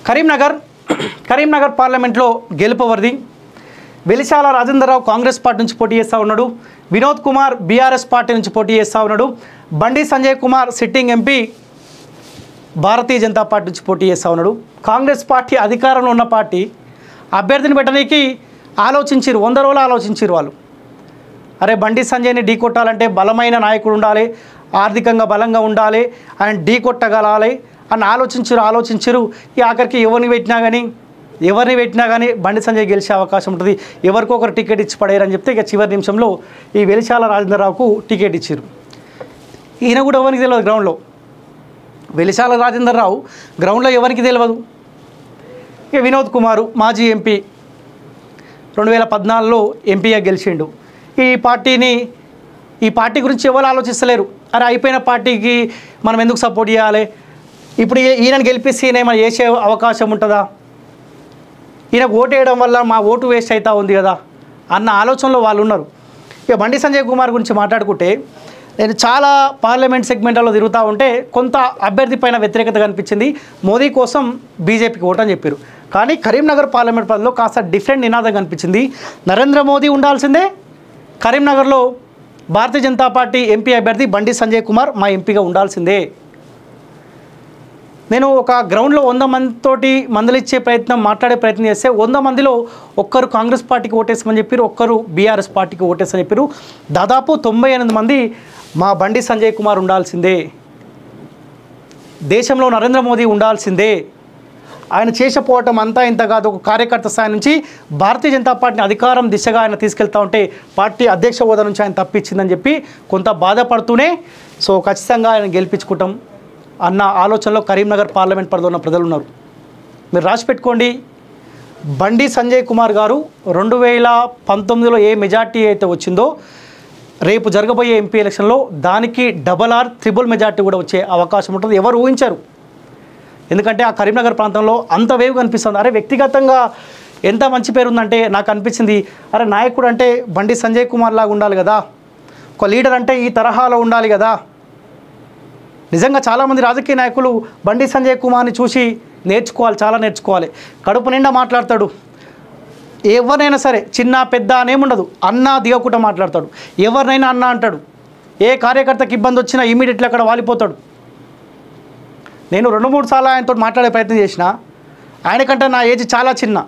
కరీంనగర్ పార్లమెంట్లో గెలుపవరిది. వెలిశాల రాజేంద్రరావు కాంగ్రెస్ పార్టీ నుంచి పోటీ చేస్తూ ఉన్నాడు. వినోద్ కుమార్ బీఆర్ఎస్ పార్టీ నుంచి పోటీ చేస్తూ ఉన్నాడు. Bandi Sanjay Kumar sitting MP Bharatiya Janata party నుంచి పోటీ చేస్తూ ఉన్నాడు. కాంగ్రెస్ పార్టీ అధికారంలో ఉన్న పార్టీ అభ్యర్థిని పెట్టడానికి ఆలోచించారు, 100 రోజులు ఆలోచించారు వాళ్ళు. అరే బండి సంజయ్ని ఢీ కొట్టాలంటే బలమైన నాయకుడు ఉండాలి, ఆర్థికంగా బలంగా ఉండాలి, ఆయన ఢీ కొట్టగలాలి అని ఆలోచించారు. ఈ ఆఖరికి ఎవరిని పెట్టినా కానీ బండి సంజయ్ గెలిచే అవకాశం ఉంటుంది, ఎవరికో ఒకరు టికెట్ ఇచ్చి పడేయరని చెప్తే ఇక చివరి నిమిషంలో ఈ వెలిశాల రాజేంద్రరావుకు టికెట్ ఇచ్చారు. ఈయన కూడా ఎవరికి తెలియదు గ్రౌండ్లో. వెలిశాల రాజేంద్రరావు గ్రౌండ్లో ఎవరికి తెలియదు. ఇక వినోద్ కుమారు మాజీ ఎంపీ 2014లో ఎంపీగా గెలిచిండు. ఈ పార్టీ గురించి ఎవరు ఆలోచిస్తలేరు. అరే అయిపోయిన పార్టీకి మనం ఎందుకు సపోర్ట్ చేయాలి, ఇప్పుడు ఈయనను గెలిపిస్తే ఈయన ఏమైనా చేసే అవకాశం ఉంటుందా, ఈయనకు ఓటు వేయడం వల్ల మా ఓటు వేస్ట్ అవుతూ ఉంది కదా అన్న ఆలోచనలో వాళ్ళు ఉన్నారు. ఇక బండి సంజయ్ కుమార్ గురించి మాట్లాడుకుంటే నేను చాలా పార్లమెంట్ సెగ్మెంట్లలో తిరుగుతూ ఉంటే కొంత అభ్యర్థి పైన వ్యతిరేకత కనిపించింది. మోదీ కోసం బీజేపీకి ఓటని చెప్పారు. కానీ కరీంనగర్ పార్లమెంట్ పరిధిలో కాస్త డిఫరెంట్ నినాదం కనిపించింది. నరేంద్ర మోదీ ఉండాల్సిందే, కరీంనగర్లో భారతీయ జనతా పార్టీ ఎంపీ అభ్యర్థి బండి సంజయ్ కుమార్ మా ఎంపీగా ఉండాల్సిందే. నేను ఒక గ్రౌండ్లో 100 మందితోటి మందలిచ్చే మాట్లాడే ప్రయత్నం చేస్తే 100 మందిలో ఒక్కరు కాంగ్రెస్ పార్టీకి ఓటేస్తామని చెప్పారు, ఒక్కరు బీఆర్ఎస్ పార్టీకి ఓటేస్తామని చెప్పారు. దాదాపు 98 మంది మా బండి సంజయ్ కుమార్ ఉండాల్సిందే, దేశంలో నరేంద్ర మోదీ ఉండాల్సిందే, ఆయన చేసిపోవటం అంతా ఇంత కాదు, ఒక కార్యకర్త స్థాయి నుంచి భారతీయ జనతా పార్టీని అధికారం దిశగా ఆయన తీసుకెళ్తా ఉంటే పార్టీ అధ్యక్ష హోదా నుంచి ఆయన తప్పించిందని చెప్పి కొంత బాధపడుతూనే సో ఖచ్చితంగా ఆయన గెలిపించుకుంటాం అన్న ఆలోచనలో కరీంనగర్ పార్లమెంట్ పరిధిలో ఉన్న ప్రజలు ఉన్నారు. మీరు రాసి పెట్టుకోండి, బండి సంజయ్ కుమార్ గారు 2019లో ఏ మెజార్టీ అయితే వచ్చిందో రేపు జరగబోయే ఎంపీ ఎలక్షన్లో దానికి డబల్ ఆర్ ట్రిపుల్ మెజార్టీ కూడా వచ్చే అవకాశం ఉంటుంది. ఎవరు ఊహించారు, ఎందుకంటే ఆ కరీంనగర్ ప్రాంతంలో అంత వేవ్ కనిపిస్తుంది. అరే వ్యక్తిగతంగా ఎంత మంచి పేరు ఉందంటే నాకు అనిపించింది, అరే నాయకుడు అంటే బండి సంజయ్ కుమార్ లాగా ఉండాలి కదా, ఒక లీడర్ అంటే ఈ తరహాలో ఉండాలి కదా. నిజంగా చాలామంది రాజకీయ నాయకులు బండి సంజయ్ కుమార్ని చూసి నేర్చుకోవాలి, చాలా నేర్చుకోవాలి. కడుపు నిండా మాట్లాడతాడు, ఎవరినైనా సరే చిన్న పెద్ద అనేముండదు, అన్న దిగకుండా మాట్లాడతాడు, ఎవరినైనా అన్న అంటాడు. ఏ కార్యకర్తకి ఇబ్బంది వచ్చినా ఇమీడియట్లీ అక్కడ వాలిపోతాడు. నేను 2-3 సార్లు ఆయనతో మాట్లాడే ప్రయత్నం చేసిన, ఆయనకంటే నా ఏజ్ చాలా చిన్న,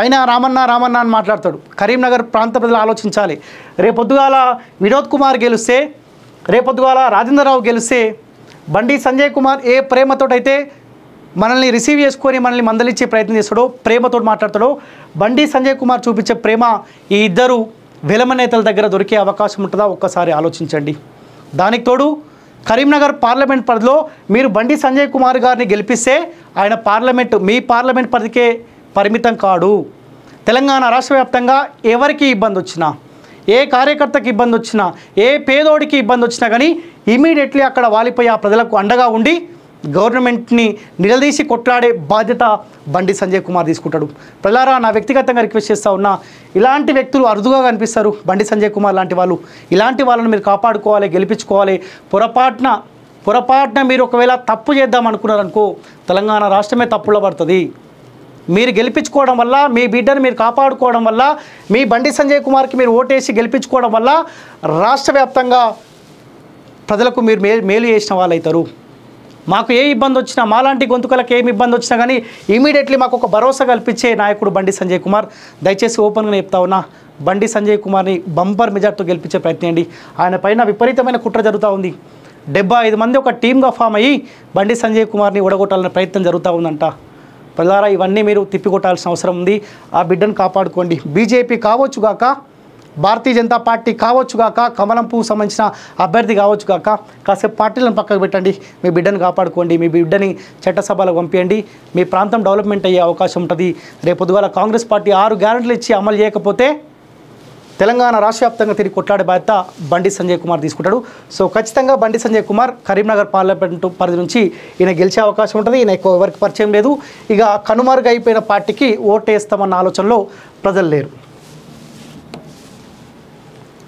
అయినా రామన్న అని మాట్లాడతాడు. కరీంనగర్ ప్రాంత ప్రజలు ఆలోచించాలి. రేపొద్దుగాల వినోద్ కుమార్ గెలిస్తే, రేపొద్దుగాల రాజేంద్రరావు గెలిస్తే బండి సంజయ్ కుమార్ ఏ ప్రేమతోటైతే మనల్ని రిసీవ్ చేసుకొని మనల్ని మందలిచ్చే ప్రయత్నం చేస్తాడో, ప్రేమతో మాట్లాడతాడో, బండి సంజయ్ కుమార్ చూపించే ప్రేమ ఈ ఇద్దరు వెలమ నేతల దగ్గర దొరికే అవకాశం ఉంటుందా ఒక్కసారి ఆలోచించండి. దానికి తోడు కరీంనగర్ పార్లమెంట్ పరిధిలో మీరు బండి సంజయ్ కుమార్ గారిని గెలిపిస్తే ఆయన మీ పార్లమెంట్ పరిధికే పరిమితం కాడు. తెలంగాణ రాష్ట్ర వ్యాప్తంగా ఎవరికి ఇబ్బంది వచ్చినా, ఏ కార్యకర్తకి ఇబ్బంది వచ్చినా, ఏ పేదోడికి ఇబ్బంది వచ్చినా కానీ ఇమీడియట్లీ అక్కడ వాలిపోయి ఆ ప్రజలకు అండగా ఉండి గవర్నమెంట్ని నిలదీసి కొట్లాడే బాధ్యత బండి సంజయ్ కుమార్ తీసుకుంటాడు. ప్రజలారా నా వ్యక్తిగతంగా రిక్వెస్ట్ చేస్తూ ఉన్నా, ఇలాంటి వ్యక్తులు అరుదుగా కనిపిస్తారు. బండి సంజయ్ కుమార్ లాంటి ఇలాంటి వాళ్ళని మీరు కాపాడుకోవాలి, గెలిపించుకోవాలి. పొరపాటున మీరు ఒకవేళ తప్పు చేద్దాం అనుకున్నారనుకో తెలంగాణ రాష్ట్రమే తప్పులో పడుతుంది. మీరు గెలిపించుకోవడం వల్ల, మీ బిడ్డను మీరు కాపాడుకోవడం వల్ల, మీ బండి సంజయ్ కుమార్కి మీరు ఓటేసి గెలిపించుకోవడం వల్ల రాష్ట్ర వ్యాప్తంగా ప్రజలకు మీరు మేలు చేసిన వాళ్ళు అవుతారు. మాకు ఏ ఇబ్బంది వచ్చినా, మాలాంటి గొంతుకలకు ఏమి ఇబ్బంది వచ్చినా కానీ ఇమీడియట్లీ మాకు ఒక భరోసా కల్పించే నాయకుడు బండి సంజయ్ కుమార్. దయచేసి ఓపెన్గా చెప్తా ఉన్నా, బండి సంజయ్ కుమార్ని బంపర్ మెజార్టీతో గెలిపించే ప్రయత్నం చేయండి. ఆయన పైన విపరీతమైన కుట్ర జరుగుతూ ఉంది. 75 మంది ఒక టీమ్గా ఫామ్ అయ్యి బండి సంజయ్ కుమార్ని ఓడగొట్టాలనే ప్రయత్నం జరుగుతూ ఉందంట. ప్రజలారా ఇవన్నీ మీరు తిప్పికొట్టాల్సిన అవసరం ఉంది. ఆ బిడ్డను కాపాడుకోండి. బీజేపీ కావచ్చుగాక, భారతీయ జనతా పార్టీ కావచ్చుగాక, కమలం పువ్వు సంబంధించిన అభ్యర్థి కావచ్చుగాక, కాసేపు పార్టీలను పక్కకు పెట్టండి, మీ బిడ్డను కాపాడుకోండి, మీ బిడ్డని చట్టసభలకు పంపించండి. మీ ప్రాంతం డెవలప్మెంట్ అయ్యే అవకాశం ఉంటుంది. రేపొద్దుగాల కాంగ్రెస్ పార్టీ 6 గ్యారెంటీలు ఇచ్చి అమలు చేయకపోతే తెలంగాణ రాష్ట్ర వ్యాప్తంగా తిరిగి కొట్లాడే బాధ్యత బండి సంజయ్ కుమార్ తీసుకుంటాడు. సో ఖచ్చితంగా బండి సంజయ్ కుమార్ కరీంనగర్ పార్లమెంటు పరిధి నుంచి ఈయన గెలిచే అవకాశం ఉంటుంది. ఈయన ఎక్కువ ఎవరికి పరిచయం లేదు. ఇక కనుమరుగైపోయిన పార్టీకి ఓటేస్తామన్న ఆలోచనలో ప్రజలు లేరు.